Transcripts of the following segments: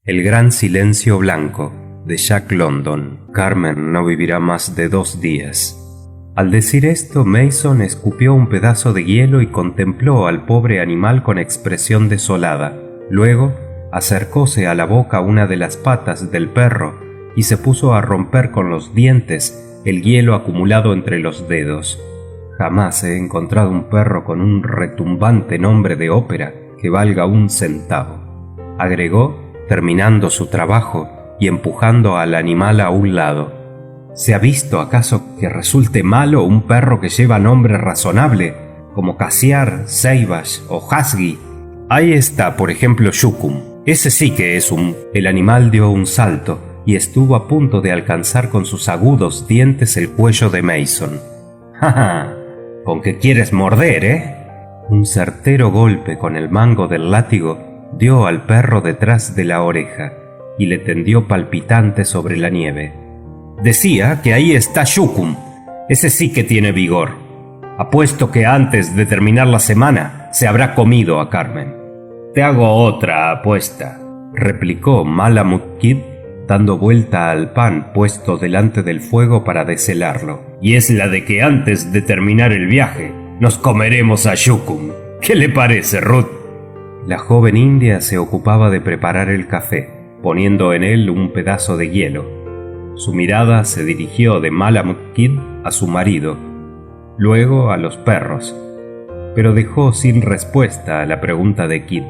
El gran silencio blanco de Jack London. Carmen no vivirá más de 2 días. Al decir esto, Mason escupió un pedazo de hielo y contempló al pobre animal con expresión desolada. Luego, acercóse a la boca una de las patas del perro y se puso a romper con los dientes el hielo acumulado entre los dedos. Jamás he encontrado un perro con un retumbante nombre de ópera que valga 1 centavo, agregó, terminando su trabajo y empujando al animal a un lado. ¿Se ha visto acaso que resulte malo un perro que lleva nombre razonable, como Cassiar, Savage o Husky? Ahí está, por ejemplo, Yukum. Ese sí que es un... El animal dio un salto y estuvo a punto de alcanzar con sus agudos dientes el cuello de Mason. ¡Ja, ja! ¿Con qué quieres morder, eh? Un certero golpe con el mango del látigo dio al perro detrás de la oreja y le tendió palpitante sobre la nieve. Decía que ahí está Yukum. Ese sí que tiene vigor. Apuesto que antes de terminar la semana se habrá comido a Carmen. Te hago otra apuesta, replicó Malamut Kid, dando vuelta al pan puesto delante del fuego para deshelarlo. Y es la de que antes de terminar el viaje nos comeremos a Yukum. ¿Qué le parece, Ruth? La joven india se ocupaba de preparar el café, poniendo en él un pedazo de hielo. Su mirada se dirigió de Malamut Kid a su marido, luego a los perros, pero dejó sin respuesta a la pregunta de Kid.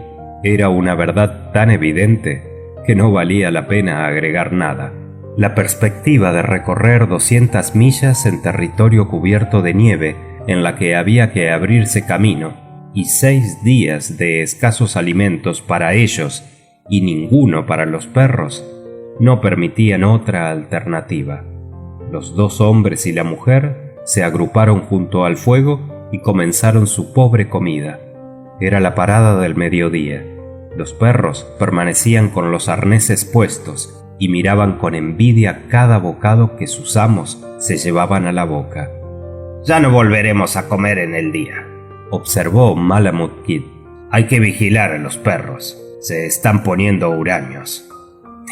Era una verdad tan evidente que no valía la pena agregar nada. La perspectiva de recorrer 200 millas en territorio cubierto de nieve en la que había que abrirse camino y 6 días de escasos alimentos para ellos y ninguno para los perros no permitían otra alternativa. Los 2 hombres y la mujer se agruparon junto al fuego y comenzaron su pobre comida. Era la parada del mediodía. Los perros permanecían con los arneses puestos y miraban con envidia cada bocado que sus amos se llevaban a la boca. «Ya no volveremos a comer en el día», observó Malamut Kid. «Hay que vigilar a los perros. Se están poniendo huraños».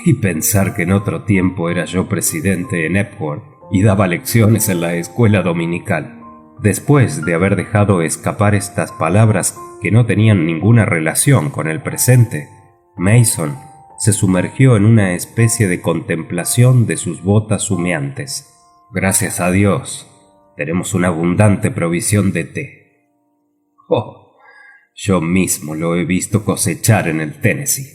Y pensar que en otro tiempo era yo presidente en Epworth y daba lecciones en la escuela dominical. Después de haber dejado escapar estas palabras que no tenían ninguna relación con el presente, Mason se sumergió en una especie de contemplación de sus botas humeantes. Gracias a Dios, tenemos una abundante provisión de té. Oh, yo mismo lo he visto cosechar en el Tennessee.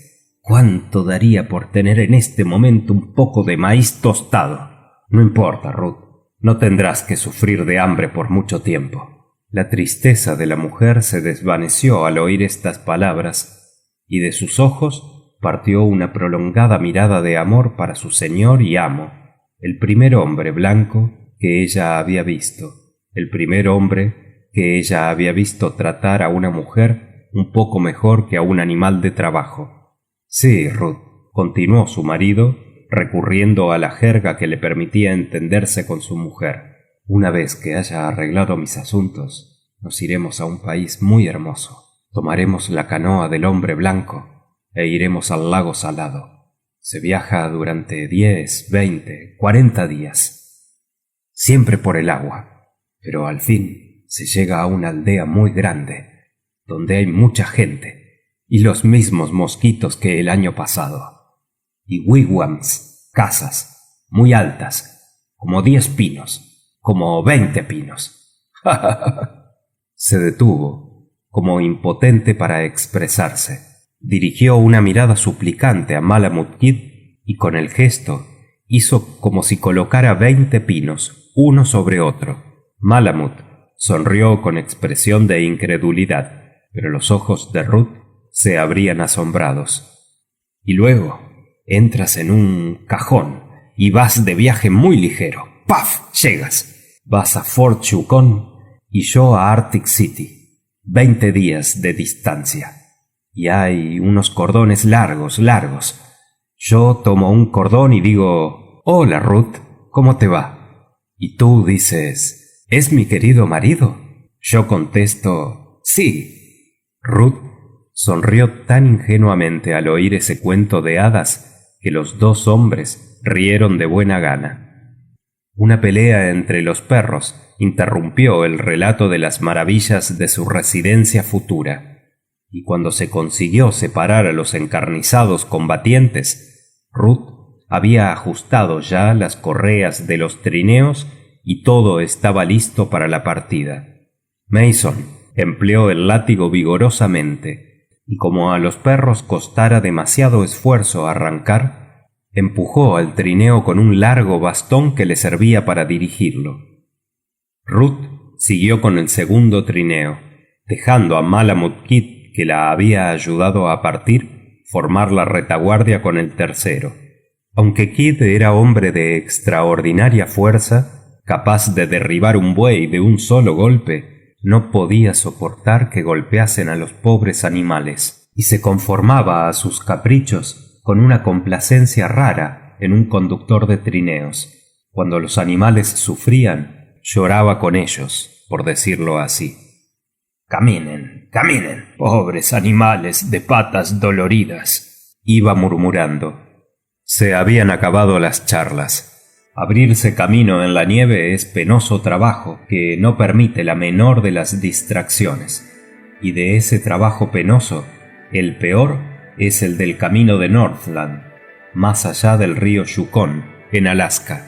¿Cuánto daría por tener en este momento un poco de maíz tostado? No importa, Ruth. No tendrás que sufrir de hambre por mucho tiempo. La tristeza de la mujer se desvaneció al oír estas palabras, y de sus ojos partió una prolongada mirada de amor para su señor y amo, el primer hombre blanco que ella había visto, el primer hombre que ella había visto tratar a una mujer un poco mejor que a un animal de trabajo. Sí, Ruth, continuó su marido, recurriendo a la jerga que le permitía entenderse con su mujer. Una vez que haya arreglado mis asuntos, nos iremos a un país muy hermoso. Tomaremos la canoa del hombre blanco e iremos al lago salado. Se viaja durante 10, 20, 40 días. Siempre por el agua, pero al fin se llega a una aldea muy grande, donde hay mucha gente y los mismos mosquitos que el año pasado. Y wigwams, casas, muy altas, como 10 pinos, como 20 pinos. Se detuvo, como impotente para expresarse. Dirigió una mirada suplicante a Malamut Kid y con el gesto hizo como si colocara 20 pinos, uno sobre otro. Malamut sonrió con expresión de incredulidad, pero los ojos de Ruth se abrían asombrados. Y luego entras en un cajón y vas de viaje muy ligero. ¡Paf! Llegas. Vas a Fort Yukon y yo a Arctic City. 20 días de distancia. Y hay unos cordones largos. Yo tomo un cordón y digo: «Hola, Ruth, ¿cómo te va?» Y tú dices: «¿Es mi querido marido?» Yo contesto: «Sí». Ruth sonrió tan ingenuamente al oír ese cuento de hadas que los dos hombres rieron de buena gana. Una pelea entre los perros interrumpió el relato de las maravillas de su residencia futura, y cuando se consiguió separar a los encarnizados combatientes, Ruth había ajustado ya las correas de los trineos y todo estaba listo para la partida. Mason empleó el látigo vigorosamente, y como a los perros costara demasiado esfuerzo arrancar, empujó al trineo con un largo bastón que le servía para dirigirlo. Ruth siguió con el segundo trineo, dejando a Malamut Kid, que la había ayudado a partir, formar la retaguardia con el tercero. Aunque Kid era hombre de extraordinaria fuerza, capaz de derribar un buey de un solo golpe, no podía soportar que golpeasen a los pobres animales, y se conformaba a sus caprichos con una complacencia rara en un conductor de trineos. Cuando los animales sufrían, lloraba con ellos, por decirlo así. «Caminen, caminen, pobres animales de patas doloridas», iba murmurando. Se habían acabado las charlas. Abrirse camino en la nieve es penoso trabajo que no permite la menor de las distracciones. Y de ese trabajo penoso, el peor es el del camino de Northland, más allá del río Yukon, en Alaska.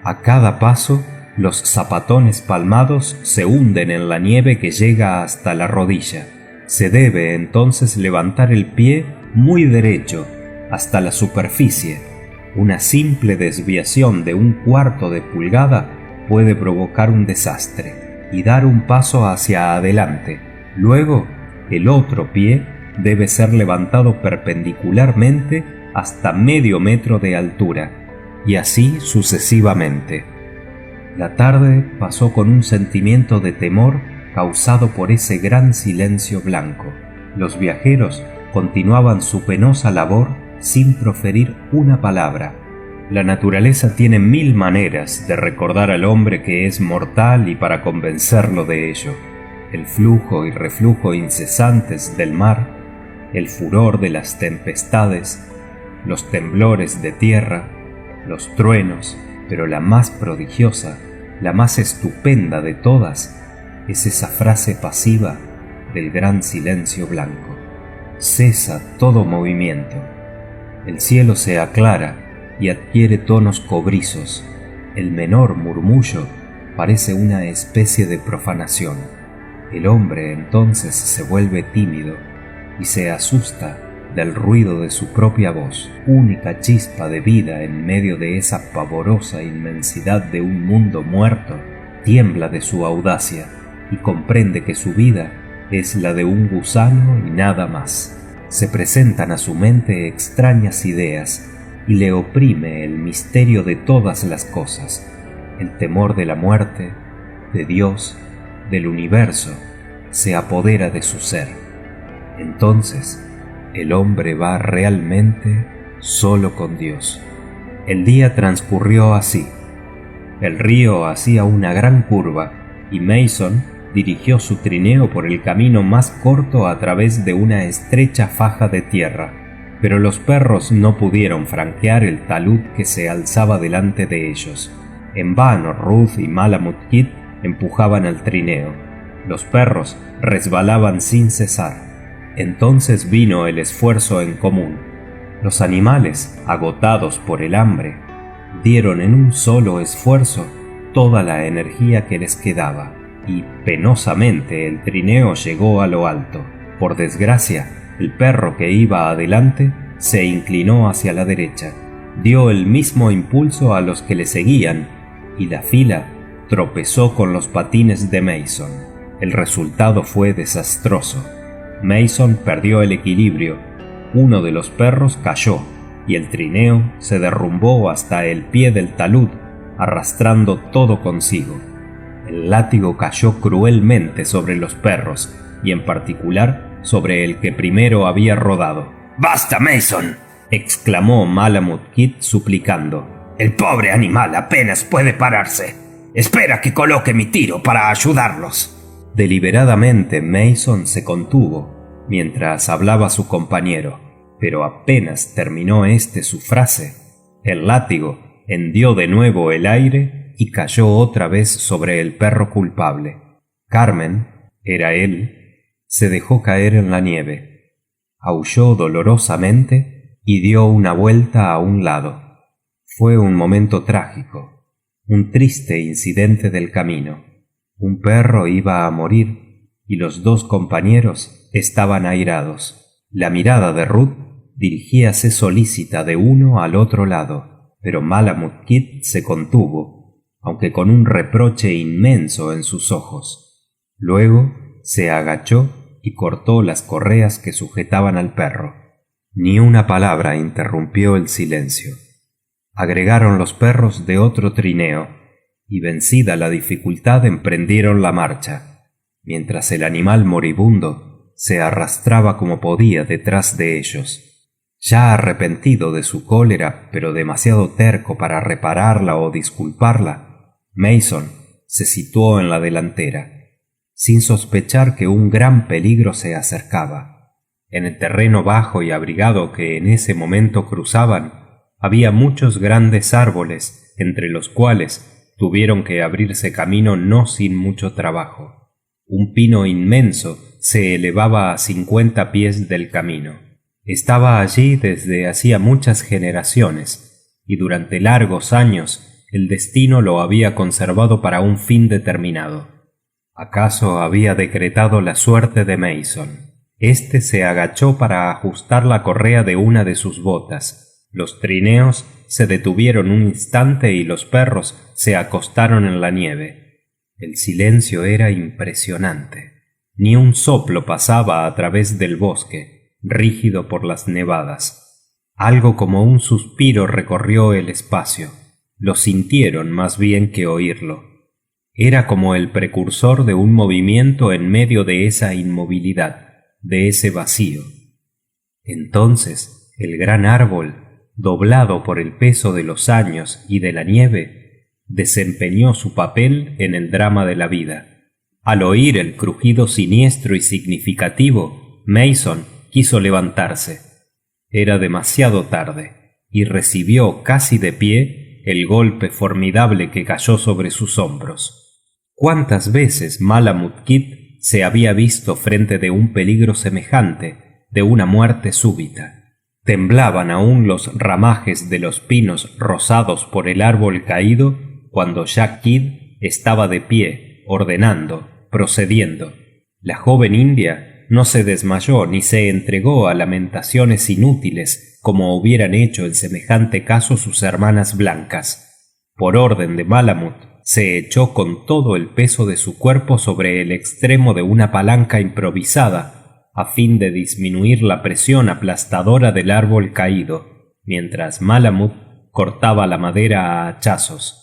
A cada paso, los zapatones palmados se hunden en la nieve que llega hasta la rodilla. Se debe entonces levantar el pie muy derecho hasta la superficie. Una simple desviación de un cuarto de pulgada puede provocar un desastre y dar un paso hacia adelante. Luego, el otro pie debe ser levantado perpendicularmente hasta medio metro de altura, y así sucesivamente. La tarde pasó con un sentimiento de temor causado por ese gran silencio blanco. Los viajeros continuaban su penosa labor sin proferir una palabra. La naturaleza tiene 1000 maneras de recordar al hombre que es mortal y para convencerlo de ello. El flujo y reflujo incesantes del mar, el furor de las tempestades, los temblores de tierra, los truenos, pero la más prodigiosa, la más estupenda de todas, es esa frase pasiva del gran silencio blanco. Cesa todo movimiento. El cielo se aclara y adquiere tonos cobrizos. El menor murmullo parece una especie de profanación. El hombre entonces se vuelve tímido y se asusta del ruido de su propia voz, única chispa de vida en medio de esa pavorosa inmensidad de un mundo muerto. Tiembla de su audacia y comprende que su vida es la de un gusano y nada más. Se presentan a su mente extrañas ideas y le oprime el misterio de todas las cosas, el temor de la muerte, de Dios, del universo, se apodera de su ser. Entonces, el hombre va realmente solo con Dios. El día transcurrió así. El río hacía una gran curva y Mason dirigió su trineo por el camino más corto a través de una estrecha faja de tierra, pero los perros no pudieron franquear el talud que se alzaba delante de ellos. En vano Ruth y Malamut Kid empujaban al trineo. Los perros resbalaban sin cesar. Entonces vino el esfuerzo en común. Los animales, agotados por el hambre, dieron en un solo esfuerzo toda la energía que les quedaba, y penosamente el trineo llegó a lo alto. Por desgracia, el perro que iba adelante se inclinó hacia la derecha, dio el mismo impulso a los que le seguían, y la fila tropezó con los patines de Mason. El resultado fue desastroso. Mason perdió el equilibrio, uno de los perros cayó, y el trineo se derrumbó hasta el pie del talud, arrastrando todo consigo. El látigo cayó cruelmente sobre los perros, y en particular sobre el que primero había rodado. «¡Basta, Mason!», exclamó Malamut Kid suplicando. «El pobre animal apenas puede pararse. Espera que coloque mi tiro para ayudarlos». Deliberadamente Mason se contuvo mientras hablaba su compañero, pero apenas terminó éste su frase, el látigo hendió de nuevo el aire y cayó otra vez sobre el perro culpable. Carmen, era él, se dejó caer en la nieve, aulló dolorosamente y dio una vuelta a un lado. Fue un momento trágico, un triste incidente del camino. Un perro iba a morir y los dos compañeros estaban airados. La mirada de Ruth dirigíase solícita de uno al otro lado, pero Malamut Kid se contuvo, aunque con un reproche inmenso en sus ojos. Luego se agachó y cortó las correas que sujetaban al perro. Ni una palabra interrumpió el silencio. Agregaron los perros de otro trineo, y vencida la dificultad emprendieron la marcha, mientras el animal moribundo se arrastraba como podía detrás de ellos. Ya arrepentido de su cólera, pero demasiado terco para repararla o disculparla, Mason se situó en la delantera, sin sospechar que un gran peligro se acercaba. En el terreno bajo y abrigado que en ese momento cruzaban, había muchos grandes árboles, entre los cuales tuvieron que abrirse camino no sin mucho trabajo. Un pino inmenso se elevaba a 50 pies del camino. Estaba allí desde hacía muchas generaciones, y durante largos años el destino lo había conservado para un fin determinado. ¿Acaso había decretado la suerte de Mason? Este se agachó para ajustar la correa de una de sus botas. Los trineos se detuvieron un instante y los perros se acostaron en la nieve. El silencio era impresionante. Ni un soplo pasaba a través del bosque, rígido por las nevadas. Algo como un suspiro recorrió el espacio. Lo sintieron más bien que oírlo. Era como el precursor de un movimiento en medio de esa inmovilidad, de ese vacío. Entonces, el gran árbol, doblado por el peso de los años y de la nieve, desempeñó su papel en el drama de la vida. Al oír el crujido siniestro y significativo, Mason quiso levantarse. Era demasiado tarde, y recibió casi de pie el golpe formidable que cayó sobre sus hombros. ¿Cuántas veces Malamut Kid se había visto frente de un peligro semejante, de una muerte súbita? Temblaban aún los ramajes de los pinos rozados por el árbol caído cuando Jack Kidd estaba de pie, ordenando, procediendo. La joven india no se desmayó ni se entregó a lamentaciones inútiles como hubieran hecho en semejante caso sus hermanas blancas. Por orden de Malamut, se echó con todo el peso de su cuerpo sobre el extremo de una palanca improvisada a fin de disminuir la presión aplastadora del árbol caído, mientras Malamut cortaba la madera a hachazos.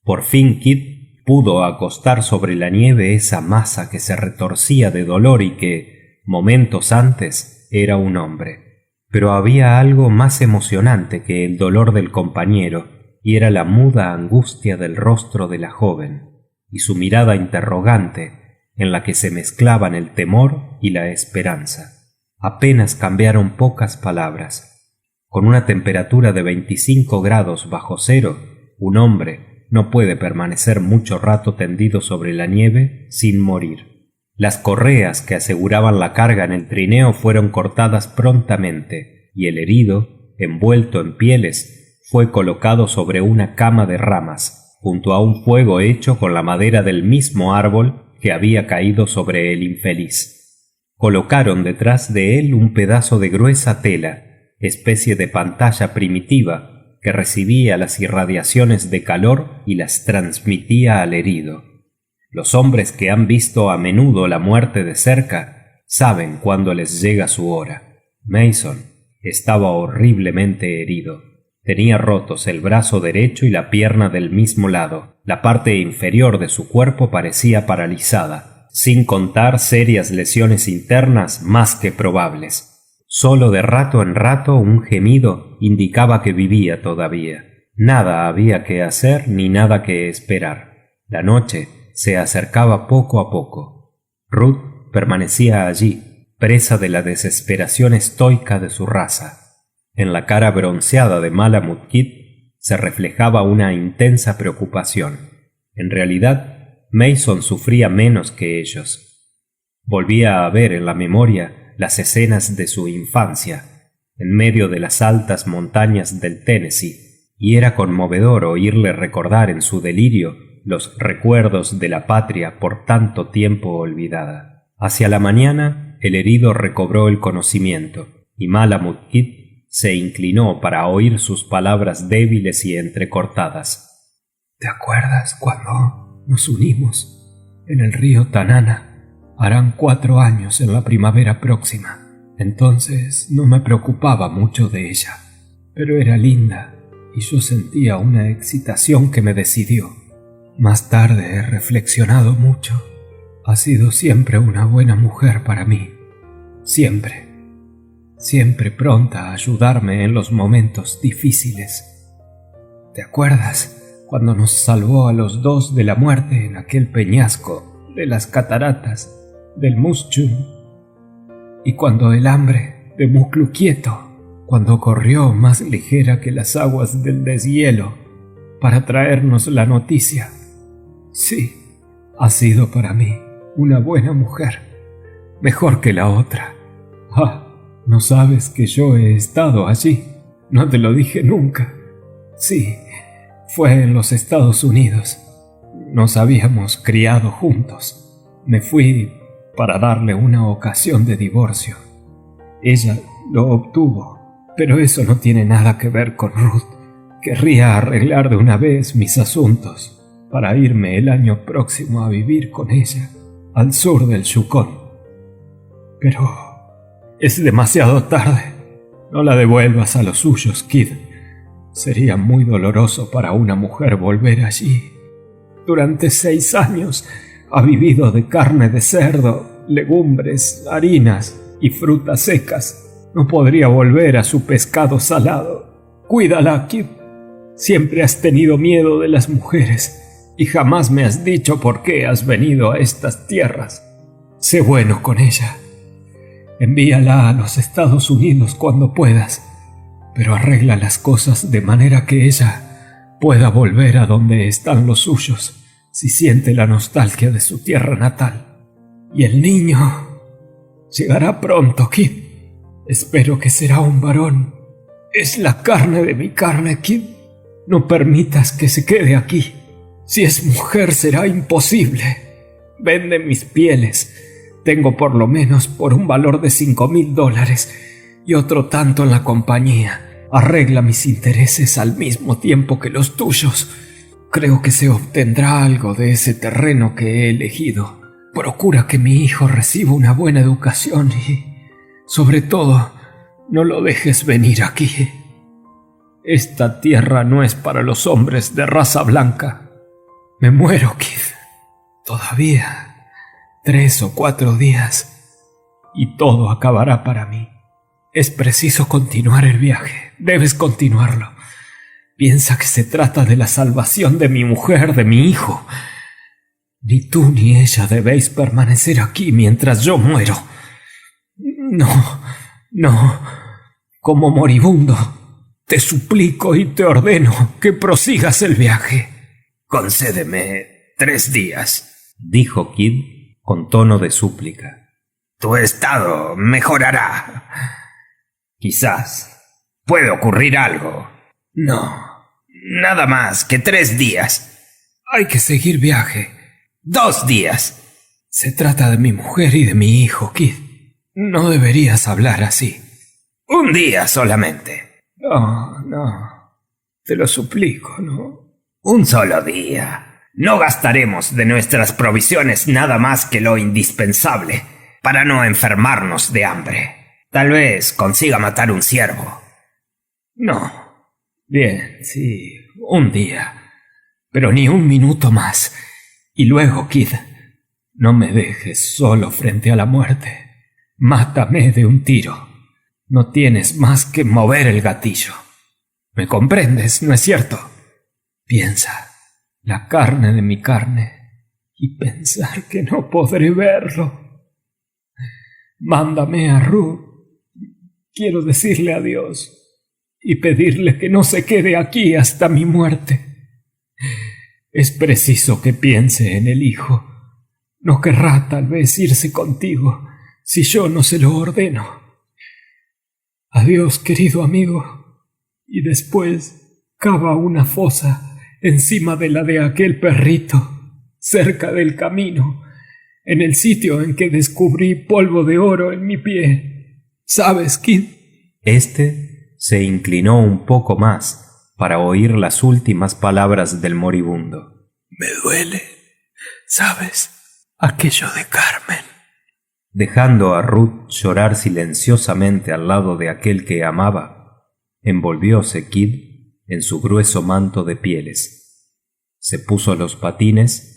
Por fin Kid pudo acostar sobre la nieve esa masa que se retorcía de dolor y que, momentos antes, era un hombre. Pero había algo más emocionante que el dolor del compañero, y era la muda angustia del rostro de la joven, y su mirada interrogante, en la que se mezclaban el temor y la esperanza. Apenas cambiaron pocas palabras. Con una temperatura de 25 grados bajo cero, un hombre no puede permanecer mucho rato tendido sobre la nieve sin morir. Las correas que aseguraban la carga en el trineo fueron cortadas prontamente, y el herido, envuelto en pieles, fue colocado sobre una cama de ramas, junto a un fuego hecho con la madera del mismo árbol que había caído sobre el infeliz. Colocaron detrás de él un pedazo de gruesa tela, especie de pantalla primitiva, que recibía las irradiaciones de calor y las transmitía al herido. Los hombres que han visto a menudo la muerte de cerca saben cuándo les llega su hora. Mason estaba horriblemente herido. Tenía rotos el brazo derecho y la pierna del mismo lado. La parte inferior de su cuerpo parecía paralizada, sin contar serias lesiones internas más que probables. Solo de rato en rato un gemido indicaba que vivía todavía. Nada había que hacer ni nada que esperar. La noche se acercaba poco a poco. Ruth permanecía allí, presa de la desesperación estoica de su raza. En la cara bronceada de Malamut Kid se reflejaba una intensa preocupación. En realidad, Mason sufría menos que ellos. Volvía a ver en la memoria las escenas de su infancia, en medio de las altas montañas del Tennessee, y era conmovedor oírle recordar en su delirio los recuerdos de la patria por tanto tiempo olvidada. Hacia la mañana, el herido recobró el conocimiento, y Malamut Kid se inclinó para oír sus palabras débiles y entrecortadas. ¿Te acuerdas cuando nos unimos en el río Tanana? Harán 4 años en la primavera próxima. Entonces no me preocupaba mucho de ella, pero era linda y yo sentía una excitación que me decidió. Más tarde he reflexionado mucho. Ha sido siempre una buena mujer para mí. Siempre pronta a ayudarme en los momentos difíciles. ¿Te acuerdas cuando nos salvó a los dos de la muerte en aquel peñasco de las cataratas del Muschun? Y cuando el hambre de Mucluquieto, cuando corrió más ligera que las aguas del deshielo para traernos la noticia. Sí, ha sido para mí una buena mujer, mejor que la otra. ¿No sabes que yo he estado allí? No te lo dije nunca. Sí, fue en los Estados Unidos. Nos habíamos criado juntos. Me fui para darle una ocasión de divorcio. Ella lo obtuvo, pero eso no tiene nada que ver con Ruth. Querría arreglar de una vez mis asuntos para irme el año próximo a vivir con ella al sur del Yukón. Pero es demasiado tarde. No la devuelvas a los suyos, Kid. Sería muy doloroso para una mujer volver allí. Durante 6 años ha vivido de carne de cerdo, legumbres, harinas y frutas secas. No podría volver a su pescado salado. Cuídala, Kid. Siempre has tenido miedo de las mujeres y jamás me has dicho por qué has venido a estas tierras. Sé bueno con ella. Envíala a los Estados Unidos cuando puedas, pero arregla las cosas de manera que ella pueda volver a donde están los suyos si siente la nostalgia de su tierra natal. Y el niño llegará pronto, Kid. Espero que será un varón. Es la carne de mi carne, Kid. No permitas que se quede aquí. Si es mujer será imposible. Vende mis pieles. Tengo por lo menos por un valor de $5,000 y otro tanto en la compañía. Arregla mis intereses al mismo tiempo que los tuyos. Creo que se obtendrá algo de ese terreno que he elegido. Procura que mi hijo reciba una buena educación y, sobre todo, no lo dejes venir aquí. Esta tierra no es para los hombres de raza blanca. Me muero, Kid. Todavía 3 o 4 días y todo acabará para mí. Es preciso continuar el viaje. Debes continuarlo. Piensa que se trata de la salvación de mi mujer, de mi hijo. Ni tú ni ella debéis permanecer aquí mientras yo muero. No. Como moribundo, te suplico y te ordeno que prosigas el viaje. Concédeme 3 días, dijo Kid con tono de súplica. Tu estado mejorará. Quizás puede ocurrir algo. No, nada más que 3 días. Hay que seguir viaje. 2 días. Se trata de mi mujer y de mi hijo, Kid. No deberías hablar así. 1 día solamente. No. Te lo suplico, ¿no? 1 solo día. No gastaremos de nuestras provisiones nada más que lo indispensable para no enfermarnos de hambre. Tal vez consiga matar un ciervo. No. Bien, sí, 1 día. Pero ni 1 minuto más. Y luego, Kid, no me dejes solo frente a la muerte. Mátame de un tiro. No tienes más que mover el gatillo. ¿Me comprendes, no es cierto? Piensa. La carne de mi carne, y pensar que no podré verlo. Mándame a Ruth. Quiero decirle adiós y pedirle que no se quede aquí hasta mi muerte. Es preciso que piense en el hijo. No querrá tal vez irse contigo si yo no se lo ordeno. Adiós, querido amigo. Y después cava una fosa encima de la de aquel perrito, cerca del camino, en el sitio en que descubrí polvo de oro en mi pie. ¿Sabes, Kid? Este se inclinó un poco más para oír las últimas palabras del moribundo. Me duele, ¿sabes? Aquello de Carmen. Dejando a Ruth llorar silenciosamente al lado de aquel que amaba, envolvióse Kid en su grueso manto de pieles. Se puso los patines,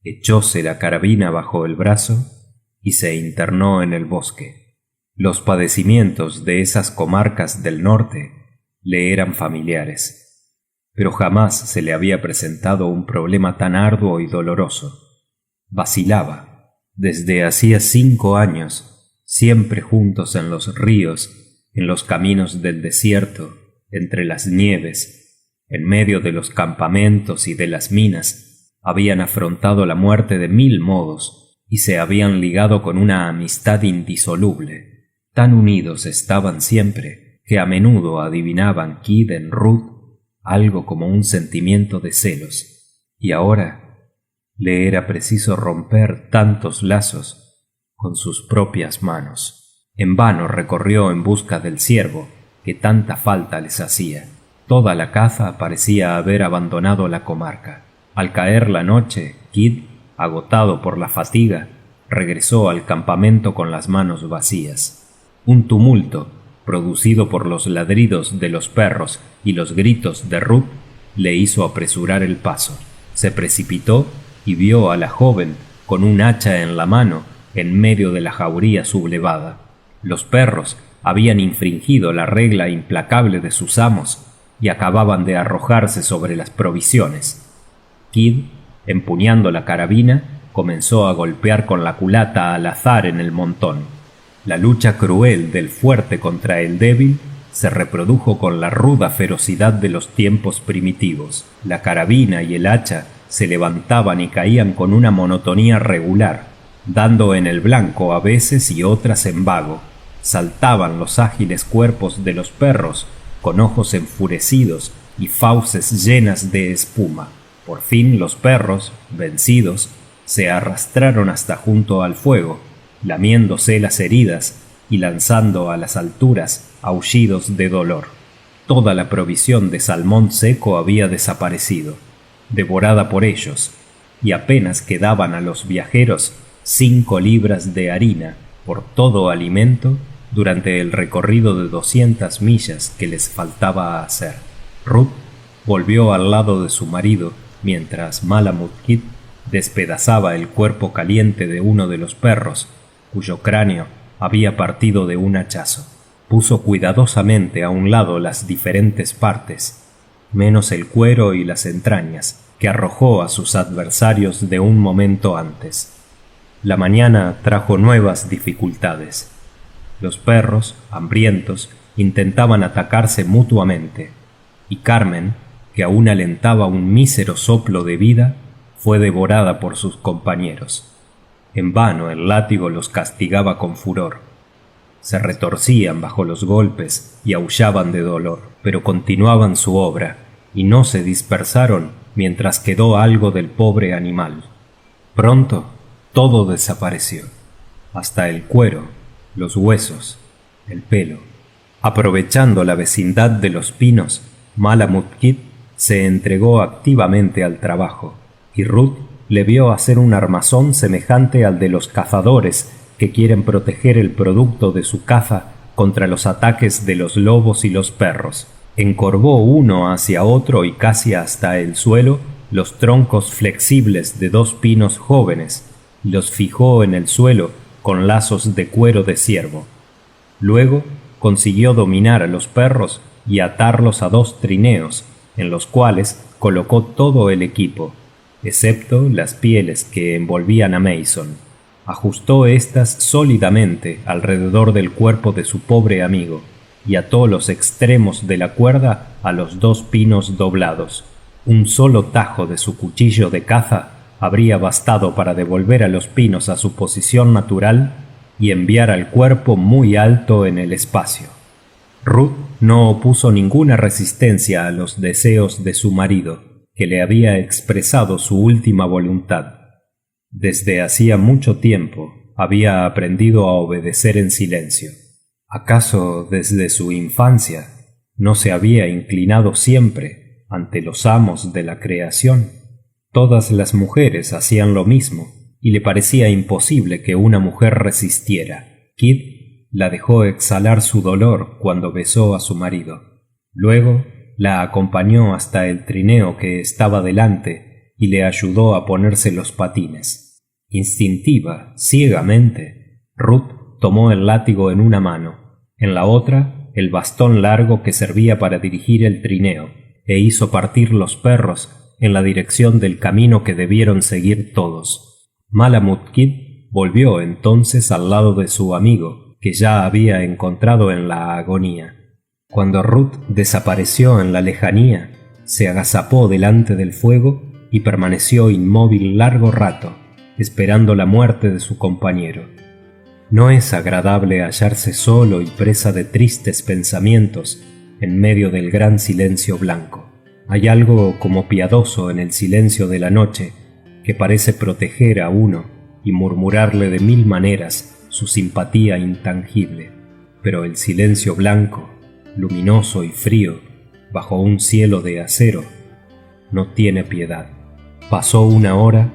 echóse la carabina bajo el brazo y se internó en el bosque. Los padecimientos de esas comarcas del norte le eran familiares, pero jamás se le había presentado un problema tan arduo y doloroso. Vacilaba. Desde hacía 5 años, siempre juntos en los ríos, en los caminos del desierto, entre las nieves, en medio de los campamentos y de las minas, habían afrontado la muerte de 1000 modos y se habían ligado con una amistad indisoluble. Tan unidos estaban siempre que a menudo adivinaban Kid en Ruth algo como un sentimiento de celos, y ahora le era preciso romper tantos lazos con sus propias manos. En vano recorrió en busca del ciervo, que tanta falta les hacía. Toda la caza parecía haber abandonado la comarca. Al caer la noche, Kid, agotado por la fatiga, regresó al campamento con las manos vacías. Un tumulto, producido por los ladridos de los perros y los gritos de Ruth, le hizo apresurar el paso. Se precipitó y vio a la joven con un hacha en la mano en medio de la jauría sublevada. Los perros habían infringido la regla implacable de sus amos y acababan de arrojarse sobre las provisiones. Kid, empuñando la carabina, comenzó a golpear con la culata al azar en el montón. La lucha cruel del fuerte contra el débil se reprodujo con la ruda ferocidad de los tiempos primitivos. La carabina y el hacha se levantaban y caían con una monotonía regular, dando en el blanco a veces y otras en vago. Saltaban los ágiles cuerpos de los perros, con ojos enfurecidos y fauces llenas de espuma. Por fin los perros, vencidos, se arrastraron hasta junto al fuego, lamiéndose las heridas y lanzando a las alturas aullidos de dolor. Toda la provisión de salmón seco había desaparecido, devorada por ellos, y apenas quedaban a los viajeros 5 libras de harina por todo alimento durante el recorrido de 200 millas que les faltaba hacer. Ruth volvió al lado de su marido mientras Malamut Kid despedazaba el cuerpo caliente de uno de los perros, cuyo cráneo había partido de un hachazo. Puso cuidadosamente a un lado las diferentes partes, menos el cuero y las entrañas, que arrojó a sus adversarios de un momento antes. La mañana trajo nuevas dificultades. Los perros, hambrientos, intentaban atacarse mutuamente, y Carmen, que aún alentaba un mísero soplo de vida, fue devorada por sus compañeros. En vano el látigo los castigaba con furor. Se retorcían bajo los golpes y aullaban de dolor, pero continuaban su obra, y no se dispersaron mientras quedó algo del pobre animal. Pronto todo desapareció, hasta el cuero, los huesos, el pelo. Aprovechando la vecindad de los pinos, Malamut Kid se entregó activamente al trabajo, y Ruth le vio hacer un armazón semejante al de los cazadores que quieren proteger el producto de su caza contra los ataques de los lobos y los perros. Encorvó uno hacia otro y casi hasta el suelo los troncos flexibles de 2 pinos jóvenes, y los fijó en el suelo con lazos de cuero de ciervo. Luego consiguió dominar a los perros y atarlos a 2 trineos, en los cuales colocó todo el equipo, excepto las pieles que envolvían a Mason. Ajustó éstas sólidamente alrededor del cuerpo de su pobre amigo y ató los extremos de la cuerda a los 2 pinos doblados. Un solo tajo de su cuchillo de caza habría bastado para devolver a los pinos a su posición natural y enviar al cuerpo muy alto en el espacio. Ruth no opuso ninguna resistencia a los deseos de su marido, que le había expresado su última voluntad. Desde hacía mucho tiempo había aprendido a obedecer en silencio. ¿Acaso desde su infancia no se había inclinado siempre ante los amos de la creación? Todas las mujeres hacían lo mismo, y le parecía imposible que una mujer resistiera. Kid la dejó exhalar su dolor cuando besó a su marido. Luego la acompañó hasta el trineo que estaba delante y le ayudó a ponerse los patines. Instintiva, ciegamente, Ruth tomó el látigo en una mano, en la otra el bastón largo que servía para dirigir el trineo, e hizo partir los perros en la dirección del camino que debieron seguir todos. Malamut Kid volvió entonces al lado de su amigo, que ya había encontrado en la agonía. Cuando Ruth desapareció en la lejanía, se agazapó delante del fuego y permaneció inmóvil largo rato, esperando la muerte de su compañero. No es agradable hallarse solo y presa de tristes pensamientos en medio del gran silencio blanco. Hay algo como piadoso en el silencio de la noche que parece proteger a uno y murmurarle de 1000 maneras su simpatía intangible. Pero el silencio blanco, luminoso y frío, bajo un cielo de acero, no tiene piedad. Pasó una hora,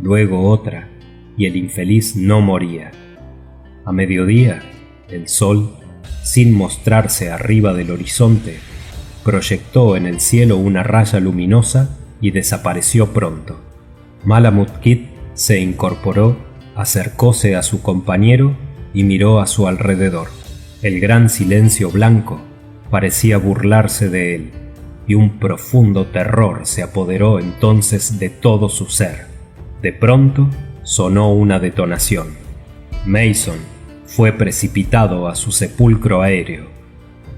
luego otra, y el infeliz no moría. A mediodía, el sol, sin mostrarse arriba del horizonte, proyectó en el cielo una raya luminosa y desapareció pronto. Malamut Kid se incorporó, acercóse a su compañero y miró a su alrededor. El gran silencio blanco parecía burlarse de él, y un profundo terror se apoderó entonces de todo su ser. De pronto sonó una detonación. Mason fue precipitado a su sepulcro aéreo,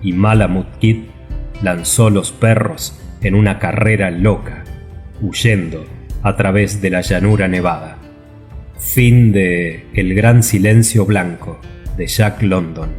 y Malamut Kid lanzó los perros en una carrera loca, huyendo a través de la llanura nevada. Fin de El gran silencio blanco de Jack London.